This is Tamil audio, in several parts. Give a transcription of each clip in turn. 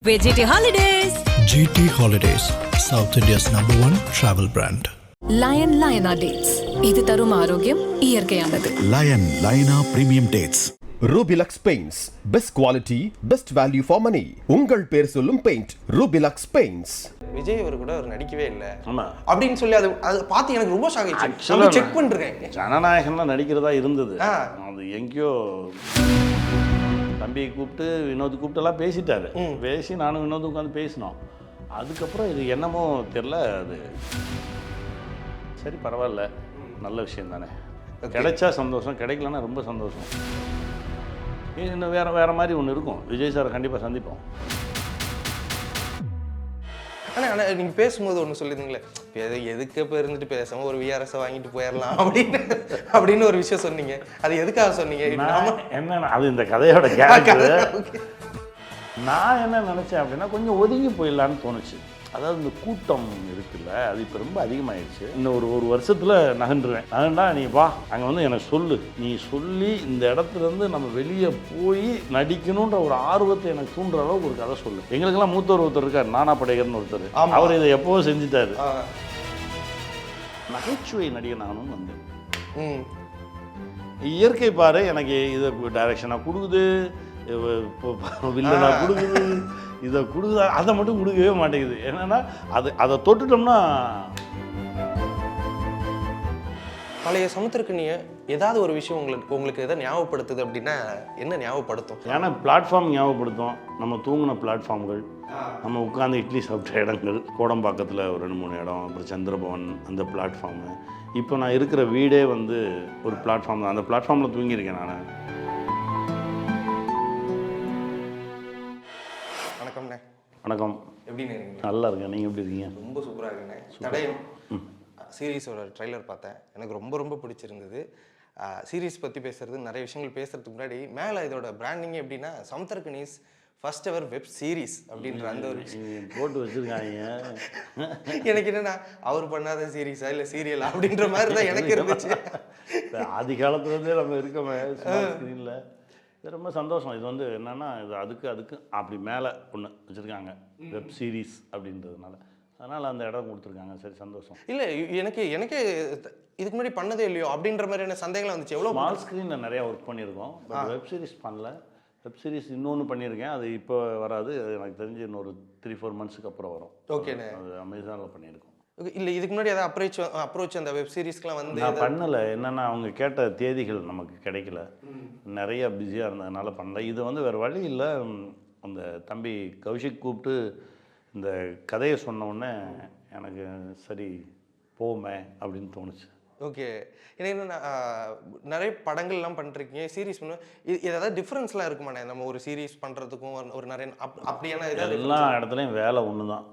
GT Holidays. GT Holidays, South India's #1 travel brand. Lion Dates. இது தரும் ஆரோக்கியம் இயற்கையானது. Lion Premium Dates. Rubilux Paints. Best quality, best value for money. உங்கள் பேர் சொல்லும் பெயிண்ட் Rubilux Paints. விஜய் அவர் கூட அவர் நடிக்கவே இல்லை ஆமா அப்படின்னு சொல்லி அது பார்த்து எனக்கு ரொம்ப ஷாக் ஆயிடுச்சு. நான் செக் பண்ணிருக்கேன். ஜனநாயகம்லாம் நடிக்கிறதா இருந்தது. அது எங்கேயோ தம்பியை கூப்பிட்டு வினோத் கூப்பிட்டுலாம் பேசிட்டாரு. பேசி நானும் வினோத் உட்காந்து பேசினோம். அதுக்கப்புறம் இது என்னமோ தெரில. அது சரி பரவாயில்ல, நல்ல விஷயம் தானே. கிடைச்சா சந்தோஷம், கிடைக்கலன்னா ரொம்ப சந்தோஷம். இன்னும் வேறு மாதிரி ஒன்று இருக்கும். விஜய் சாரை கண்டிப்பாக சந்திப்போம். ஆனால் நீங்கள் பேசும்போது ஒன்று சொல்லியிருந்தீங்களே, எதுக்கு இப்போ இருந்துட்டு பேசாமல் ஒரு விஆர்எஸை வாங்கிட்டு போயிடலாம் அப்படின்னு ஒரு விஷயம் சொன்னீங்க. அது எதுக்காக சொன்னீங்க? என்ன அது இந்த கதையோட கேரக்டர். நான் என்ன நினச்சேன் அப்படின்னா, கொஞ்சம் ஒதுங்கி போயிடலான்னு தோணுச்சு. அதாவது இந்த கூட்டம் இருக்குல்ல, அது இப்போ ரொம்ப அதிகமாகிடுச்சு. இன்னும் ஒரு வருஷத்தில் நகண்டா நீ வா, அங்கே வந்து எனக்கு சொல்லு, நீ சொல்லி இந்த இடத்துலேருந்து நம்ம வெளியே போய் நடிக்கணுன்ற ஒரு ஆர்வத்தை எனக்கு தூண்டுற அளவுக்கு ஒரு கதை சொல்லு. எங்களுக்கெல்லாம் மூத்தவர் ஒருத்தர் இருக்கார், நானா படைகர்னு ஒருத்தர். அவர் இதை எப்போவும் செஞ்சுட்டாரு. நகைச்சுவை நடிகன் ஆகணும்னு வந்தேன். இயற்கை பாரு எனக்கு இதை டைரக்ஷனாக கொடுக்குது, வில்லனா கொடுக்குது, இதை கொடுக்குதா, அதை மட்டும் கொடுக்கவே மாட்டேங்குது. என்னன்னா அதை தொட்டுட்டோம்னா. பழைய சமுத்திரக்கனியை ஏதாவது ஒரு விஷயம் உங்களுக்கு எதை ஞாபகப்படுத்துது அப்படின்னா என்ன ஞாபகப்படுத்தும்? ஏன்னா பிளாட்ஃபார்ம் ஞாபகப்படுத்தும். நம்ம தூங்கின பிளாட்ஃபார்ம்கள், நம்ம உட்காந்து இட்லி சாப்பிட்ட இடங்கள், கோடம்பாக்கத்தில் ஒரு 2-3 இடம், அப்புறம் சந்திரபவன் அந்த பிளாட்ஃபார்மு. இப்போ நான் இருக்கிற வீடே வந்து ஒரு பிளாட்ஃபார்ம் தான். அந்த பிளாட்ஃபார்மில் தூங்கியிருக்கேன் நான். வணக்கம். எப்படி இருக்கீங்க? நல்லா இருக்கேன். நீங்கள் எப்படி இருக்கீங்க? ரொம்ப சூப்பராக இருக்குண்ணே. தடயம் சீரீஸோட ட்ரைலர் பார்த்தேன், எனக்கு ரொம்ப பிடிச்சிருந்தது. சீரீஸ் பற்றி பேசுறது, நிறைய விஷயங்கள் பேசுறதுக்கு முன்னாடி மேலே இதோட பிராண்டிங் எப்படின்னா, சமுத்திரக்கனிஸ் ஃபர்ஸ்ட் எவர் வெப் சீரீஸ் அப்படின்ற அந்த ஒரு விஷயம் போட்டு வச்சுருக்காங்க. எனக்கு என்னன்னா, அவர் பண்ணாத சீரீஸா இல்லை சீரியல் அப்படின்ற மாதிரி தான் எனக்கு இருந்துச்சு. ஆதி காலத்துலேருந்தே நம்ம இருக்கோமே ஸ்க்ரீனில். இது ரொம்ப சந்தோஷம். இது வந்து என்னென்னா, இது அதுக்கு அப்படி மேலே ஒன்று வச்சுருக்காங்க, வெப் சீரிஸ் அப்படின்றதுனால. அதனால் அந்த இடம் கொடுத்துருக்காங்க. சரி, சந்தோஷம். இல்லை எனக்கே இதுக்கு முன்னாடி பண்ணதே இல்லையோ அப்படின்ற மாதிரியான சந்தேகங்கள் வந்துச்சு. எவ்வளோ ஸ்மால் ஸ்க்ரீனில் நிறையா ஒர்க் பண்ணியிருக்கோம், பட் வெப் சீரிஸ் பண்ணல. வெப் சீரிஸ் இன்னொன்று பண்ணியிருக்கேன், அது இப்போ வராது. அது எனக்கு தெரிஞ்சு இன்னொரு 3-4 மந்த்ஸுக்கு அப்புறம் வரும். ஓகேண்ணே. அது அமேசானில் பண்ணியிருக்கோம். இல்லை இதுக்கு முன்னாடி ஏதாவது அப்ரோச் அந்த வெப் சீரிஸ்க்குலாம் வந்து நான் பண்ணலை. என்னென்னா, அவங்க கேட்ட தேதிகள் நமக்கு கிடைக்கல, நிறைய பிஸியாக இருந்ததுனால பண்ணல. இது வந்து வேறு வழி இல்லை. அந்த தம்பி கௌஷிக் கூப்பிட்டு இந்த கதையை சொன்னோடனே எனக்கு சரி போமே அப்படின்னு தோணுச்சு. ஓகே. எனக்கு என்னென்னா, நிறைய படங்கள்லாம் பண்ணிருக்கீங்க, சீரீஸ் பண்ணுவேன். இது ஏதாவது டிஃப்ரென்ஸ்லாம் இருக்குமாண்ணே? நம்ம ஒரு சீரீஸ் பண்ணுறதுக்கும் ஒரு நிறைய அப்படியான எல்லா இடத்துலையும் வேலை ஒன்று தான்.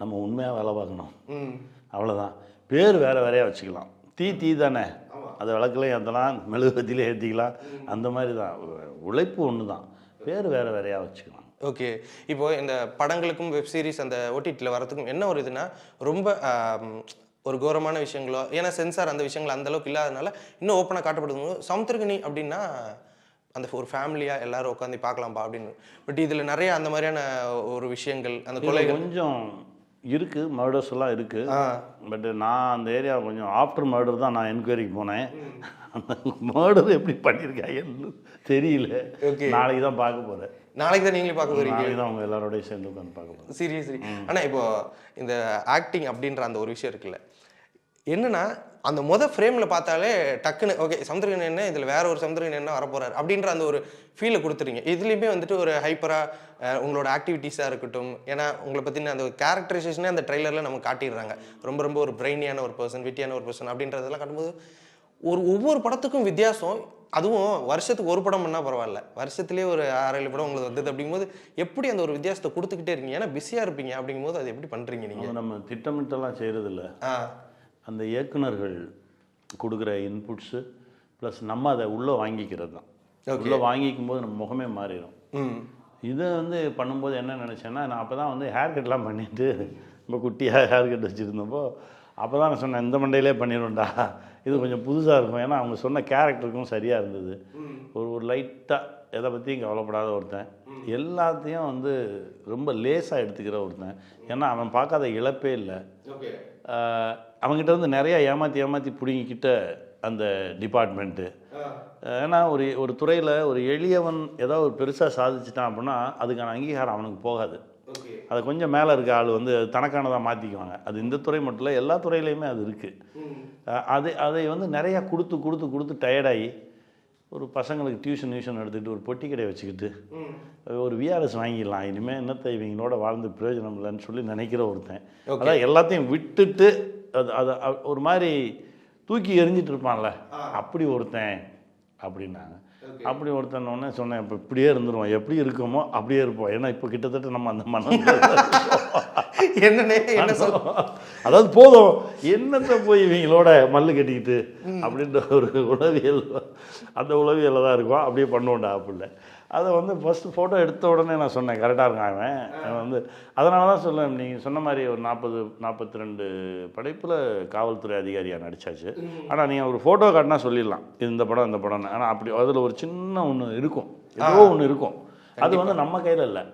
நம்ம உண்மையாக வேலை பார்க்கணும், அவ்வளோதான். பேர் வேறையாக வச்சுக்கலாம். தீ தானே, அதை விளக்குலையும் ஏற்றலாம், மெழுகுவத்திலே ஏற்றிக்கலாம், அந்த மாதிரி தான். உழைப்பு ஒன்று தான், பேர் வேறையாக வச்சுக்கலாம். ஓகே. இப்போது இந்த படங்களுக்கும் வெப் சீரிஸ் அந்த ஓடிடியில் வரதுக்கும் என்ன ஒரு இதுனா, ரொம்ப ஒரு கௌரவமான விஷயங்களோ, ஏன்னா சென்சார் அந்த விஷயங்கள் அந்தளவுக்கு இல்லாதனால இன்னும் ஓப்பனாக காட்டப்படுது. சமுத்திரக்கனி அப்படின்னா அந்த ஒரு ஃபேமிலியாக எல்லோரும் உட்காந்து பார்க்கலாம்ப்பா அப்படின்னு. பட் இதில் நிறைய அந்த மாதிரியான ஒரு விஷயங்கள், அந்த கொலை கொஞ்சம் இருக்குது, மர்டர்ஸ் எல்லாம் இருக்குது. பட் நான் அந்த ஏரியா கொஞ்சம் ஆஃப்டர் மர்டர் தான் நான் என்கொயரிக்கு போனேன். அந்த மர்டர் எப்படி பண்ணியிருக்காங்கன்னு தெரியல. நாளைக்கு தான் பார்க்க போகிறேன். நாளைக்கு தான் நீங்களே பார்க்க போகிறீங்க? நாளைக்கு தான் அவங்க எல்லாரோடையும் சேர்ந்து உட்காந்து பார்க்க போகிறேன். சீரியஸ்லி. ஆனால் இப்போ இந்த ஆக்டிங் அப்படின்ற அந்த ஒரு விஷயம் இருக்குல்ல, என்னன்னா அந்த ஃப்ரேமில் பார்த்தாலே டக்குன்னு ஓகே சமுத்திரக்கனி என்ன, இதில் வேற ஒரு சமுத்திரக்கனி என்ன வரப்போறாரு அப்படின்ற அந்த ஒரு ஃபீலை கொடுத்துறீங்க. இதுலேயுமே வந்துட்டு ஒரு ஹைப்பராக உங்களோட ஆக்டிவிட்டீஸாக இருக்கட்டும், ஏன்னா உங்களை பற்றின அந்த கேரக்டரைசேஷனே அந்த ட்ரெய்லரில் நமக்கு காட்டிடுறாங்க. ரொம்ப ஒரு பிரெயினியான ஒரு பர்சன், விட்டியான ஒரு பர்சன் அப்படின்றதெல்லாம் காட்டும்போது ஒவ்வொரு படத்துக்கும் வித்தியாசம். அதுவும் வருஷத்துக்கு ஒரு படம் பண்ணால் பரவாயில்ல, வருஷத்துலேயே ஒரு 6-7 படம் உங்களுக்கு வந்தது. அப்படிங்கும்போது எப்படி அந்த ஒரு வித்தியாசத்தை கொடுத்துக்கிட்டே இருக்கீங்க? ஏன்னா பிஸியாக இருப்பீங்க. அப்படிங்கும்போது அது எப்படி பண்ணுறீங்க நீங்கள்? நம்ம திட்டமிட்டெல்லாம் செய்கிறதில்ல. அந்த இயக்குனர்கள் கொடுக்குற இன்புட்ஸு ப்ளஸ் நம்ம அதை உள்ளே வாங்கிக்கிறது தான். உள்ளே வாங்கிக்கும் போது நம்ம முகமே மாறிடும். இதை வந்து பண்ணும்போது என்ன நினச்சேன்னா, நான் அப்போ தான் வந்து ஹேர் கட்லாம் பண்ணிவிட்டு ரொம்ப குட்டியாக ஹேர் கட் வச்சுருந்தப்போ அப்போ தான் நான் சொன்னேன், இந்த மண்டையிலே பண்ணிடும்டா, இது கொஞ்சம் புதுசாக இருக்கும். ஏன்னா அவங்க சொன்ன கேரக்டருக்கும் சரியாக இருந்தது. ஒரு லைட்டாக எதை பற்றியும் கவலைப்படாத ஒருத்தன், எல்லாத்தையும் வந்து ரொம்ப லேசாக எடுத்துக்கிற ஒருத்தன். ஏன்னா அவன் பார்க்காத இழப்பே இல்லை. அவங்ககிட்ட வந்து நிறையா ஏமாற்றி பிடிங்கிக்கிட்ட அந்த டிபார்ட்மெண்ட்டு. ஏன்னா ஒரு துறையில் ஒரு எளியவன் ஏதாவது ஒரு பெருசாக சாதிச்சிட்டான் அப்படின்னா அதுக்கான அங்கீகாரம் அவனுக்கு போகாது. அதை கொஞ்சம் மேலே இருக்க ஆள் வந்து தனக்கானதாக மாற்றிக்குவாங்க. அது இந்த துறை மட்டும் இல்லை, எல்லா துறையிலையுமே அது இருக்குது. அதை வந்து நிறையா கொடுத்து டயர்டாகி ஒரு பசங்களுக்கு டியூஷன் எடுத்துக்கிட்டு ஒரு பொட்டி கடையை வச்சுக்கிட்டு ஒரு விஆர்எஸ் வாங்கிடலாம், இனிமேல் என்னத்தை இவங்களோட வாழ்ந்து பிரயோஜனம் இல்லைன்னு சொல்லி நினைக்கிற ஒருத்தன். அதான் எல்லாத்தையும் விட்டுட்டு அது ஒரு மாதிரி தூக்கி எறிஞ்சிட்டு இருப்பான்ல, அப்படி ஒருத்தன் அப்படின்னாங்க. அப்படி ஒருத்தன் சொன்னேன், இப்போ இப்படியே இருந்துருவோம், எப்படி இருக்கோமோ அப்படியே இருப்போம். ஏன்னா இப்போ கிட்டத்தட்ட நம்ம அந்த மனம் என்ன சொல்லுவோம், அதாவது போதும் என்னத்தை போய் இவங்களோட மல்லு கட்டிக்கிட்டு அப்படின்ற ஒரு உளவியல், அந்த உளவியலில் தான் இருக்கும். அப்படியே பண்ணுவோண்டா அப்படில்ல. அதை வந்து ஃபஸ்ட்டு ஃபோட்டோ எடுத்த உடனே நான் சொன்னேன், கரெக்டாக இருக்கான் அவன் வந்து. அதனால தான் சொல்லேன், நீங்கள் சொன்ன மாதிரி ஒரு 42 படைப்பில் காவல்துறை அதிகாரியாக நடித்தாச்சு. ஆனால் நீங்கள் ஒரு ஃபோட்டோ காட்டினா சொல்லிடலாம் இந்த படம்னு. ஆனால் அப்படி அதில் ஒரு சின்ன ஒன்று இருக்கும், ஏதோ ஒன்று இருக்கும். அது வந்து நம்ம கையில் இல்லை.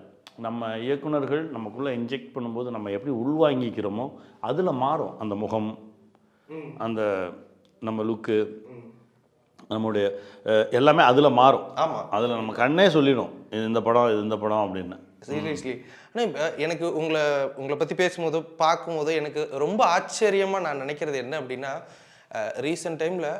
நம்ம இயக்குனர்கள் நமக்குள்ளே இன்ஜெக்ட் பண்ணும்போது நம்ம எப்படி உள்வாங்கிக்கிறோமோ அதில் மாறும் அந்த முகம், அந்த நம்ம லுக்கு, நம்முடைய எல்லாமே அதில் மாறும். ஆமாம், அதில் நம்ம கண்ணே சொல்லிடும் இது இந்த படம் அப்படின்னு. சீரியஸ்லி. ஆனால் இப்போ எனக்கு உங்களை பற்றி பேசும்போது பார்க்கும்போது எனக்கு ரொம்ப ஆச்சரியமாக நான் நினைக்கிறது என்ன அப்படின்னா, ரீசெண்ட் டைமில்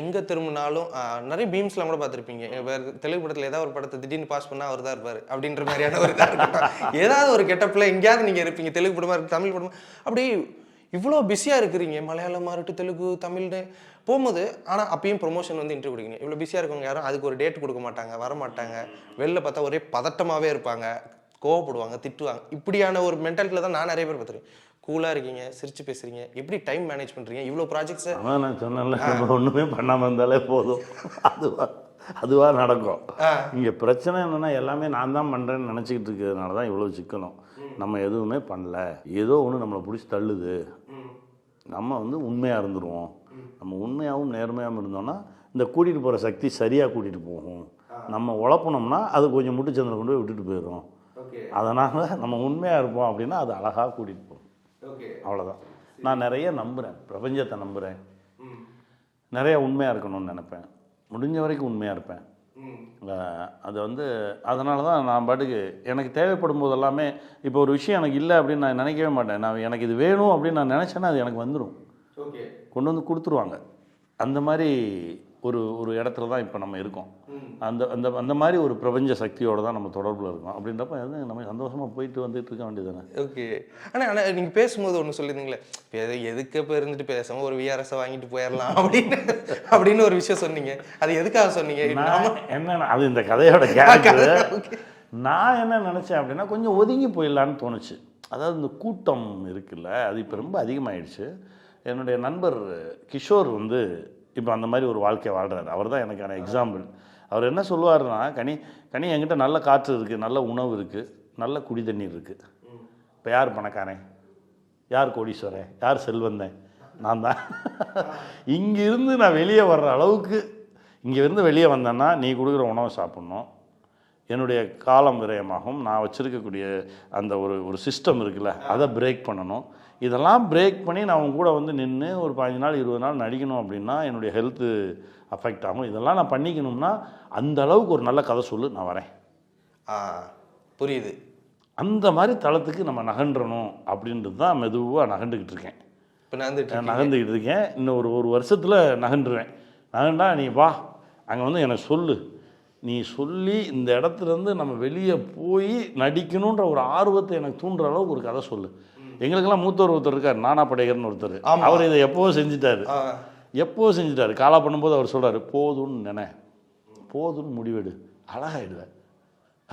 எங்கே திரும்பினாலும் நிறைய பீம்ஸ்லாம் கூட பார்த்துருப்பீங்க. வேறு தெலுங்கு படத்தில் ஏதாவது ஒரு படத்தை திடீர்னு பாஸ் பண்ணால் அவர் தான் இருப்பார் அப்படின்ற மாதிரியான ஒரு இதாக இருக்கும். ஏதாவது ஒரு கெட்டப்பில் எங்கேயாவது நீங்கள் இருப்பீங்க, தெலுங்கு படமாக இருக்குது, தமிழ் படமாக, அப்படி இவ்வளோ பிஸியாக இருக்கிறீங்க. மலையாளமாக இருக்கட்டும், தெலுங்கு, தமிழ்னு போகும்போது. ஆனால் அப்பயும் ப்ரொமோஷன் வந்து இன்டர்வியூ கொடுக்குறீங்க. இவ்வளோ பிஸியாக இருக்கவங்க யாரும் அதுக்கு ஒரு டேட் கொடுக்க மாட்டாங்க, வரமாட்டாங்க. வெளில பார்த்தா ஒரே பதட்டமாகவே இருப்பாங்க, கோவப்படுவாங்க, திட்டுவாங்க. இப்படியான ஒரு மென்டாலிட்டியில் தான் நான் நிறைய பேர் பார்த்துருக்கேன். கூலாக இருக்கீங்க, சிரிச்சு பேசுகிறீங்க, எப்படி டைம் மேனேஜ் பண்ணுறீங்க? இவ்வளோ ப்ராஜெக்ட்ஸை நான் சொன்னேன்ல, நம்ம ஒன்றுமே பண்ணாமல் இருந்தாலே போதும், அதுவாக நடக்கும். இங்கே பிரச்சனை என்னென்னா, எல்லாமே நான் தான் பண்ணுறேன்னு நினச்சிக்கிட்டு இருக்கிறதுனால தான் இவ்வளோ சிக்கணும். நம்ம எதுவுமே பண்ணல, ஏதோ ஒன்று நம்மளை பிடிச்சி தள்ளுது. நம்ம வந்து உண்மையாக இருந்துருவோம். நம்ம உண்மையாகவும் நேர்மையாகவும் இருந்தோம்னா இந்த கூட்டிகிட்டு போகிற சக்தி சரியாக கூட்டிகிட்டு போகும். நம்ம உழப்பினோம்னா அது கொஞ்சம் முட்டுச்சந்தில் கொண்டு போய் விட்டுட்டு போயிடும். அதனால் நம்ம உண்மையாக இருப்போம் அப்படின்னா அது அழகாக கூட்டிகிட்டு போகும். அவ்வளோதான். நான் நிறைய நம்புகிறேன், பிரபஞ்சத்தை நம்புகிறேன், நிறைய உண்மையாக இருக்கணும்னு நினைப்பேன், முடிஞ்ச வரைக்கும் உண்மையாக இருப்பேன். அது வந்து அதனால தான் நான் பாட்டுக்கு எனக்கு தேவைப்படும் போது எல்லாமே, இப்போ ஒரு விஷயம் எனக்கு இல்லை அப்படின்னு நான் நினைக்கவே மாட்டேன். எனக்கு இது வேணும் அப்படின்னு நான் நினச்சேன்னா அது எனக்கு வந்துடும், கொண்டு வந்து கொடுத்துருவாங்க. அந்த மாதிரி ஒரு இடத்துல தான் இப்போ நம்ம இருக்கோம். அந்த மாதிரி ஒரு பிரபஞ்ச சக்தியோடு தான் நம்ம தொடர்பில் இருக்கோம். அப்படின்றப்ப நம்ம சந்தோஷமாக போயிட்டு வந்துட்டு இருக்க வேண்டியதானே. ஓகே. ஆனால் நீங்கள் பேசும்போது ஒன்று சொல்லியிருந்தீங்களே, எதுக்கு இப்போ இருந்துட்டு பேசாமல் ஒரு விஆர்எஸை வாங்கிட்டு போயிடலாம் அப்படின்னு ஒரு விஷயம் சொன்னீங்க. அது எதுக்காக சொன்னீங்க? என்னன்னா, அது இந்த கதையோட கேரக்டர். நான் என்ன நினச்சேன் அப்படின்னா, கொஞ்சம் ஒதுங்கி போயிடலான்னு தோணுச்சு. அதாவது இந்த கூட்டம் இருக்குல்ல, அது இப்போ ரொம்ப அதிகமாகிடுச்சு. என்னுடைய நண்பர் கிஷோர் வந்து இப்போ அந்த மாதிரி ஒரு வாழ்க்கையை வாழ்கிறார். அவர் தான் எனக்கான எக்ஸாம்பிள். அவர் என்ன சொல்லுவார்னா, கனி என்கிட்ட நல்ல காற்று இருக்குது, நல்ல உணவு இருக்குது, நல்ல குடி தண்ணீர் இருக்குது. இப்போ யார் பணக்காரன், யார் கோடீஸ்வரன், யார் செல்வந்தன்? நான் தான். இங்கேருந்து நான் வெளியே வர்ற அளவுக்கு, இங்கேருந்து வெளியே வந்தேன்னா நீ கொடுக்குற உணவை சாப்பிட்ணும், என்னுடைய காலம் விரயமாகும், நான் வச்சுருக்கக்கூடிய அந்த ஒரு சிஸ்டம் இருக்குல்ல அதை பிரேக் பண்ணணும். இதெல்லாம் பிரேக் பண்ணி நான் அவங்க கூட வந்து நின்று ஒரு 15 நாள் 20 நாள் நடிக்கணும் அப்படின்னா என்னுடைய ஹெல்த்து அஃபெக்ட் ஆகும். இதெல்லாம் நான் பண்ணிக்கணும்னா அந்த அளவுக்கு ஒரு நல்ல கதை சொல்லு, நான் வரேன். புரியுது. அந்த மாதிரி தளத்துக்கு நம்ம நகன்றணும் அப்படின்றது தான் மெதுவாக நகண்டுக்கிட்டு இருக்கேன். இப்போ நகர்ந்துக்கிட்டு இருக்கேன். இன்னும் ஒரு வருஷத்தில் நகண்டுருவேன். நகண்டா நீ வா, அங்கே வந்து எனக்கு சொல்லு, நீ சொல்லி இந்த இடத்துலேருந்து நம்ம வெளியே போய் நடிக்கணுன்ற ஒரு ஆர்வத்தை எனக்கு தூண்டுற அளவுக்கு ஒரு கதை சொல்லு. எங்களுக்கெல்லாம் மூத்தவர் ஒருத்தர் இருக்கார், நானா படைகர்னு ஒருத்தர். அவர் இதை எப்போவோ செஞ்சுட்டாரு. காலா பண்ணும்போது அவர் சொல்கிறார், போதும்னு போதும்னு முடிவெடு, அழகாயிடுவேன்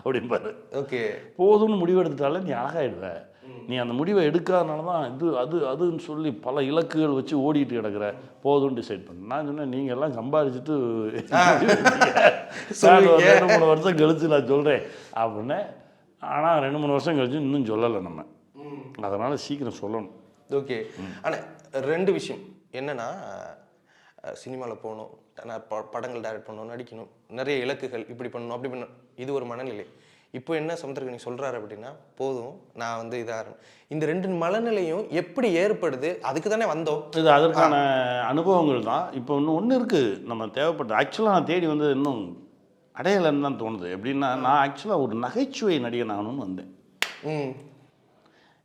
அப்படின்பாரு. ஓகே. போதும்னு முடிவெடுத்துட்டாலே நீ அழகாயிடுவேன். நீ அந்த முடிவை எடுக்காதனால தான் அதுன்னு சொல்லி பல இலக்குகள் வச்சு ஓடிட்டு கிடக்குற. போதும்னு டிசைட் பண்ண. நான் சொன்னேன், நீங்கள் எல்லாம் சம்பாதிச்சுட்டு 2-3 வருஷம் கழிச்சு நான் சொல்கிறேன் அப்படின்னு. ஆனால் 2-3 வருஷம் கழிச்சு இன்னும் சொல்லலை நம்ம. அதனால் சீக்கிரம் சொல்லணும். ஓகே. ஆனால் 2 விஷயம் என்னென்னா, சினிமாவில் போகணும், நான் படங்கள் டைரக்ட் பண்ணணும், நடிக்கணும், நிறைய இலக்குகள், இப்படி பண்ணணும் அப்படி பண்ணணும், இது ஒரு மனநிலை. இப்போ என்ன சமுத்திரக்கனி சொல்கிறாரு அப்படின்னா, போதும் நான் வந்து இதாக இந்த 2 மனநிலையும் எப்படி ஏற்படுது, அதுக்கு தானே வந்தோம். இது அதற்கான அனுபவங்கள் தான். இப்போ ஒன்று இருக்குது நம்ம தேவைப்பட்ட. ஆக்சுவலாக நான் தேடி வந்து இன்னும் அடையலைன்னு தான் தோணுது. எப்படின்னா, நான் ஆக்சுவலாக ஒரு நகைச்சுவை நடிகன் ஆகணும்னு வந்தேன்.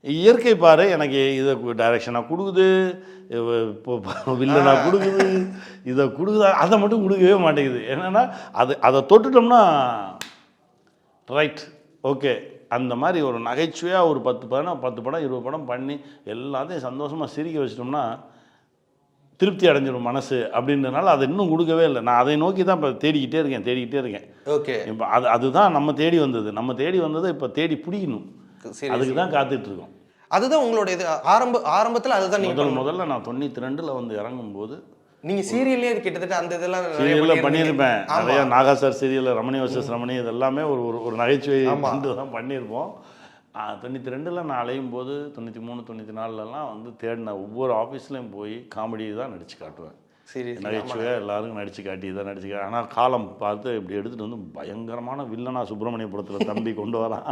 இயற்கை பாரு எனக்கு இதை டைரக்ஷனாக கொடுக்குது, இப்போ வில்லனாக கொடுக்குது, இதை கொடுக்குதா, அதை மட்டும் கொடுக்கவே மாட்டேங்குது. என்னென்னா அதை தொட்டுட்டோம்னா ரைட் ஓகே, அந்த மாதிரி ஒரு நகைச்சுவையாக ஒரு 10 படம் 20 படம் பண்ணி எல்லாத்தையும் சந்தோஷமாக சிரிக்க வச்சிட்டோம்னா திருப்தி அடைஞ்சிடும் மனசு அப்படின்றனால அதை இன்னும் கொடுக்கவே இல்லை. நான் அதை நோக்கி தான் இப்போ தேடிக்கிட்டே இருக்கேன். ஓகே, இப்போ அதுதான் நம்ம தேடி வந்தது. இப்போ தேடி பிடிக்கணும், அதுக்கு தான் காத்துட்ருக்கோம். அதுதான் உங்களோட இது ஆரம்பத்தில் அதுதான் நீங்கள் முதல்ல நான் 92 வந்து இறங்கும்போது நீங்கள் சீரியல்லே கிட்டத்தட்ட அந்த இதெல்லாம் சீரியலில் பண்ணியிருப்பேன். நிறையா நாகா சார் சீரியலில் ரமணி வர்சஸ் ரமணி இதெல்லாமே ஒரு நகைச்சுவை தான் பண்ணியிருப்போம். 92 நான் அலையும் போது 93 94 வந்து தேடின ஒவ்வொரு ஆஃபீஸ்லையும் போய் காமெடி தான் நடித்து காட்டுவேன். நகைச்சுவையாக எல்லாருக்கும் நடித்து காட்டி. ஆனால் காலம் பார்த்து இப்படி எடுத்துகிட்டு வந்து பயங்கரமான வில்லனா சுப்பிரமணியபுரத்தில் தம்பி கொண்டு வரான்.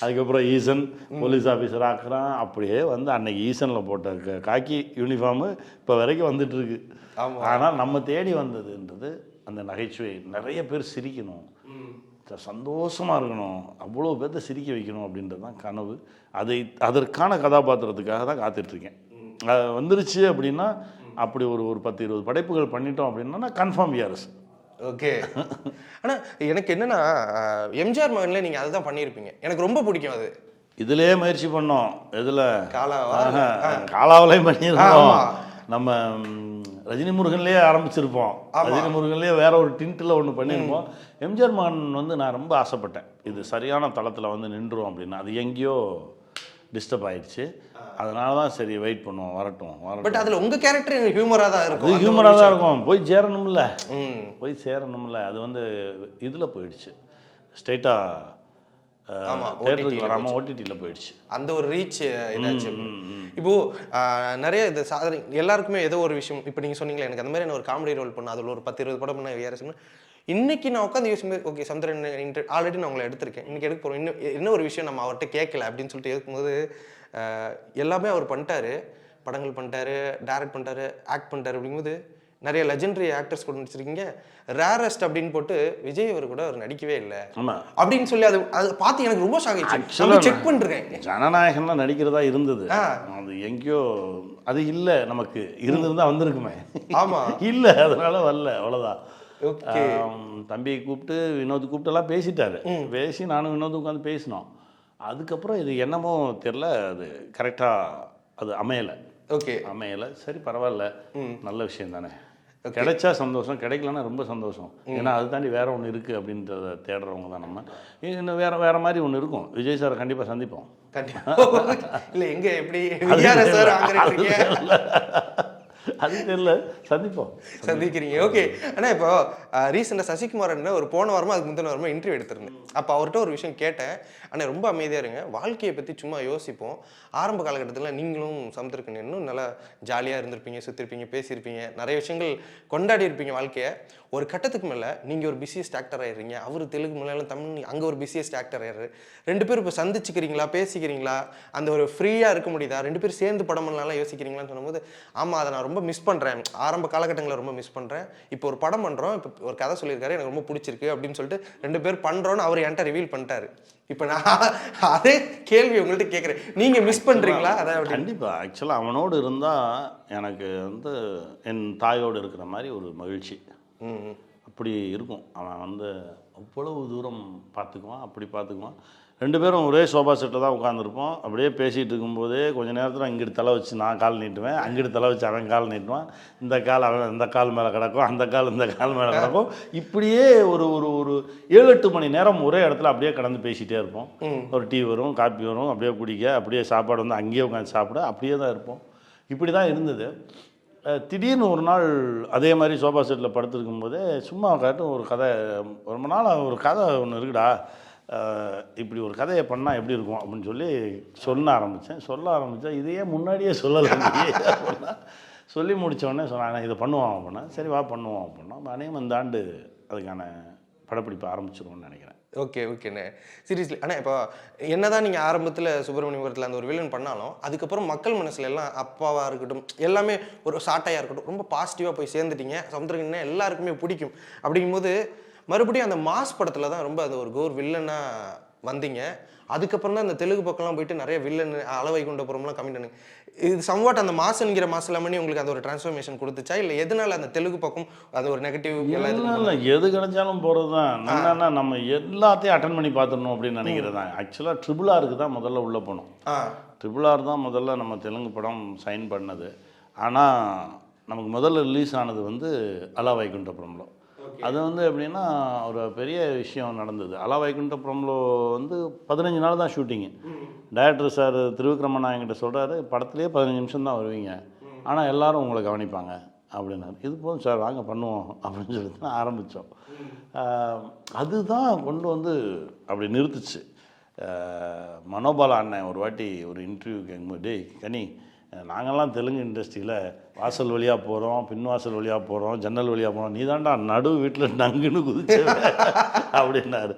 அதுக்கப்புறம் ஈசன் போலீஸ் ஆஃபீஸர் ஆக்குறான். அப்படியே வந்து அன்னைக்கு ஈசனில் போட்ட காக்கி யூனிஃபார்மு இப்போ வரைக்கும் வந்துட்டுருக்கு. ஆனால் நம்ம தேடி வந்ததுன்றது அந்த நகைச்சுவை. நிறைய பேர் சிரிக்கணும், சந்தோஷமாக இருக்கணும், அவ்வளோ பேர்த்த சிரிக்க வைக்கணும் அப்படின்றது தான் கனவு. அதற்கான கதாபாத்திரத்துக்காக தான் காத்துட்ருக்கேன். வந்துருச்சு அப்படின்னா, அப்படி ஒரு 10-20 படைப்புகள் பண்ணிட்டோம் அப்படின்னா கன்ஃபார்ம் விஆர்எஸ். ஓகே. ஆனால் எனக்கு என்னென்னா, எம்ஜிஆர் மகனில் நீங்கள் அதை தான் பண்ணியிருப்பீங்க, எனக்கு ரொம்ப பிடிக்கும் அது. இதுலேயே முயற்சி பண்ணோம். இதில் காலாவிலையும் பண்ணியிருக்கோம். நம்ம ரஜினி முருகன்லேயே ஆரம்பிச்சிருப்போம். ரஜினி முருகன்லேயே வேற ஒரு டின்ட்டில் ஒன்று பண்ணியிருப்போம். எம்ஜிஆர் மகன் வந்து நான் ரொம்ப ஆசைப்பட்டேன், இது சரியான தளத்தில் வந்து நின்றுரும் அப்படின்னு. அது எங்கேயோ டிஸ்டர்ப் ஆயிடுச்சு. அதனால தான் சரி வெயிட் பண்ணுவோம், வரட்டும். பட் அதில் உங்கள் கேரக்டர் ஹியூமராக தான் இருக்கும். ஹியூமராக தான் இருக்கும். போய் சேரணும்ல. அது வந்து இதில் போயிடுச்சு, ஸ்ட்ரெயிட்டாக தேட்டருக்கு வராமல் ஓடிடியில் போயிடுச்சு. அந்த ஒரு ரீச் இதாச்சு. இப்போது நிறைய இது சாதனை எல்லாருக்குமே ஏதோ ஒரு விஷயம். இப்போ நீங்கள் சொன்னீங்களே, எனக்கு அந்த மாதிரி நான் ஒரு காமெடி ரோல் பண்ணேன், அதில் ஒரு 10-20 படம் பண்ண வேறு சொன்னேன். இன்றைக்கி நான் உட்காந்து யோசிக்கும்போது, ஓகே சமுத்திரன் ஆல்ரெடி நான் உங்களை எடுத்திருக்கேன், இன்றைக்கி எடுக்க போகிறோம், இன்னும் ஒரு விஷயம் நம்ம அவர்கிட்ட கேட்கல அப்படின்னு சொல்லிட்டு இருக்கும்போது, எல்லாமே அவர் பண்ணிட்டாரு, படங்கள் பண்ணிட்டாரு, டைரக்ட் பண்ணிட்டாரு, ஆக்ட் பண்ணிட்டாரு. அப்படிங்கும்போது நிறைய லெஜெண்டரி ஆக்டர்ஸ் கூட நடிச்சிருக்கீங்க. ரேரஸ்ட் அப்படின்னு போட்டு விஜய் அவர் கூட அவர் நடிக்கவே இல்லை அப்படின்னு சொல்லி அதை பார்த்து எனக்கு ரொம்ப ஷாக் ஆயிடுச்சு. செக் பண்ணுறேன், ஜனநாயகம்லாம் நடிக்கிறதா இருந்தது, அது எங்கேயோ அது இல்லை, நமக்கு இருந்திருந்தா வந்திருக்குமே. ஆமாம், இல்லை, அதனால வரல, அவ்வளோதான். ஓகே. தம்பியை கூப்பிட்டு வினோத் கூப்பிட்டெல்லாம் பேசிட்டாரு. பேசி நானும் வினோத் உட்காந்து பேசினோம். அதுக்கப்புறம் இது என்னமோ தெரில, அது கரெக்டாக அது அமையலை. ஓகே, அமையலை. சரி பரவாயில்ல, நல்ல விஷயம் தானே, கிடைச்சா சந்தோஷம், கிடைக்கலன்னா ரொம்ப சந்தோஷம். ஏன்னா அது தாண்டி வேற ஒன்று இருக்குது அப்படின்றத தேடுறவங்க தான் நம்ம. இன்னும் வேற மாதிரி ஒன்று இருக்கும். விஜய் சாரை கண்டிப்பாக சந்திப்போம். இல்லை எங்கே எப்படி அது தெரியல, சந்திக்கிறீங்க. ஓகே. ஆனால் இப்போ ரீசெண்டாக சசிகுமார் ஒரு போன வாரமாக அதுக்கு முந்தின வாரமாக இன்டர்வியூ எடுத்திருந்தேன். அப்போ அவர்கிட்ட ஒரு விஷயம் கேட்டேன், ஆனால் ரொம்ப அமைதியாக இருங்க, வாழ்க்கையை பற்றி சும்மா யோசிப்போம். ஆரம்ப காலகட்டத்தில் நீங்களும் சமுத்திரக்கனி இன்னும் நல்லா ஜாலியாக இருந்திருப்பீங்க, சுற்றிருப்பீங்க, பேசியிருப்பீங்க, நிறைய விஷயங்கள் கொண்டாடி இருப்பீங்க வாழ்க்கையை. ஒரு கட்டத்துக்கு மேலே நீங்கள் ஒரு பிஸியஸ்ட் ஆக்டர் ஆயிடுறீங்க, அவர் தெலுங்கு மலையாளம் தமிழ் அங்கே ஒரு பிஸியஸ்ட் ஆக்டர் ஆயிடுறாரு. 2 பேரும் இப்போ சந்திச்சுக்கிறீங்களா, பேசிக்கிறீங்களா, அந்த ஒரு ஃப்ரீயாக இருக்க முடியுதா, 2 பேரும் சேர்ந்து படம் பண்ணலாம் யோசிக்கிறீங்களான்னு சொல்லும்போது, ஆமாம் அதை நான் ரொம்ப மிஸ் பண்ணுறேன், ஆரம்ப காலகட்டங்களில் ரொம்ப மிஸ் பண்ணுறேன். இப்போ ஒரு படம் பண்ணுறோம், இப்போ ஒரு கதை சொல்லியிருக்காரு, எனக்கு ரொம்ப பிடிச்சிருக்கு அப்படின்னு சொல்லிட்டு 2 பேர் பண்ணுறோன்னு அவர் என்கிட்ட ரிவீல் பண்ணிட்டாரு. இப்போ நான் அதே கேள்வி உங்கள்கிட்ட கேட்குறேன், நீங்கள் மிஸ் பண்ணுறீங்களா? அதான் கண்டிப்பாக. ஆக்சுவலாக அவனோடு இருந்தால் எனக்கு வந்து என் தாயோடு இருக்கிற மாதிரி ஒரு மகிழ்ச்சி அப்படி இருக்கும். அவன் வந்து அவ்வளவு தூரம் பார்த்துக்குவான், அப்படி பார்த்துக்குவான். 2 பேரும் ஒரே சோஃபா செட்டில் தான் உட்காந்துருப்போம். அப்படியே பேசிகிட்டு இருக்கும்போதே கொஞ்சம் நேரத்தில் இங்கிட்டு தலை வச்சு நான் கால் நீட்டுவேன், அங்கிட்டு தலை வச்சு அவன் கால் நீட்டுவான், இந்த கால் அவன் இந்த கால் மேலே கிடக்கும், அந்த கால் இந்த கால் மேலே கிடக்கும். இப்படியே ஒரு ஒரு 7-8 மணி நேரம் ஒரே இடத்துல அப்படியே கடந்து பேசிகிட்டே இருப்போம். ஒரு டீ வரும், காப்பி வரும், அப்படியே குடிக்க, அப்படியே சாப்பாடு வந்து அங்கேயே உட்காந்து சாப்பிட, அப்படியே தான் இருப்போம். இப்படி தான் இருந்தது. திடீர்னு ஒரு நாள் அதே மாதிரி சோஃபா செட்டில் படுத்துருக்கும் போதே சும்மா காட்டும் ஒரு கதை, ரொம்ப நாள் ஒரு கதை ஒன்று இருக்குடா, இப்படி ஒரு கதையை பண்ணால் எப்படி இருக்கும் அப்படின்னு சொல்ல ஆரம்பித்தேன். இதையே முன்னாடியே சொல்லலை. சொல்லி முடித்தோடனே சொன்னாங்க இதை பண்ணுவோம் அப்படின்னா, சரி வா பண்ணுவோம் அப்படின்னா, அநேகம் இந்த ஆண்டு அதுக்கான படப்பிடிப்பு ஆரம்பிச்சிருவோம்னு நினைக்கிறேன். ஓகேண்ணே. சீரியஸ்லி ஆனால் இப்போ என்னதான் நீங்கள் ஆரம்பத்தில் சுப்பிரமணியபுரத்தில் அந்த ஒரு வில்லன் பண்ணாலும் அதுக்கப்புறம் மக்கள் மனசில் எல்லாம் அப்பாவாக இருக்கட்டும் எல்லாமே ஒரு சாட்டையாக இருக்கட்டும் ரொம்ப பாசிட்டிவாக போய் சேர்ந்துட்டீங்க. சமுத்திரக்கனியை எல்லாருக்குமே பிடிக்கும். அப்படிங்கும்போது மறுபடியும் அந்த மாஸ் படத்தில் தான் ரொம்ப அந்த ஒரு கோர் வில்லனாக வந்தீங்க. அதுக்கப்புறம் தான் அந்த தெலுங்கு பக்கம்லாம் போயிட்டு நிறைய வில்லன் அளவைகுண்டபுரம்லாம் கம்மி பண்ணுங்க. இது சம்வாட் அந்த மாசன்கிற மாசலாமணி உங்களுக்கு அந்த ஒரு டிரான்ஸ்ஃபர்மேஷன் கொடுத்துச்சா, இல்லை எதனால அந்த தெலுங்கு பக்கம் அது ஒரு நெகட்டிவ்? இல்லை, எது கிடைச்சாலும் போகிறது தான். என்னன்னா நம்ம எல்லாத்தையும் அட்டன் பண்ணி பார்த்துடணும் அப்படின்னு நினைக்கிறது தான். ஆக்சுவலாக RRR தான் முதல்ல உள்ளே போனோம். RRR தான் முதல்ல நம்ம தெலுங்கு படம் சைன் பண்ணது. ஆனால் நமக்கு முதல்ல ரிலீஸ் ஆனது வந்து அலா வைகுண்டபுரம்ல. அது வந்து எப்படின்னா ஒரு பெரிய விஷயம் நடந்தது. அலா வைகுண்டபுரம்ல வந்து 15 நாள் தான் ஷூட்டிங்கு. டைரக்டர் சார் திருவிக்ரமண்ணா என்கிட்ட சொல்கிறாரு, படத்துலேயே 15 நிமிஷம் தான் வருவீங்க, ஆனால் எல்லோரும் உங்களை கவனிப்பாங்க அப்படின்னாரு. இது போதும் சார் வாங்க பண்ணுவோம் அப்படின்னு சொல்லிட்டு தான் ஆரம்பித்தோம். அதுதான் கொண்டு வந்து அப்படி நிறுத்துச்சு. மனோபாலா அண்ணன் ஒரு வாட்டி ஒரு இன்டர்வியூ கேட்கும்போது, டேய் கனி, நாங்கள்லாம் தெலுங்கு இண்டஸ்ட்ரியில் வாசல் வழியாக போகிறோம், பின்வாசல் வழியாக போகிறோம், ஜன்னல் வழியாக போகிறோம், நீ தான்டா நடு வீட்டில் நங்குன்னு குதிச்சு அப்படின்னாரு.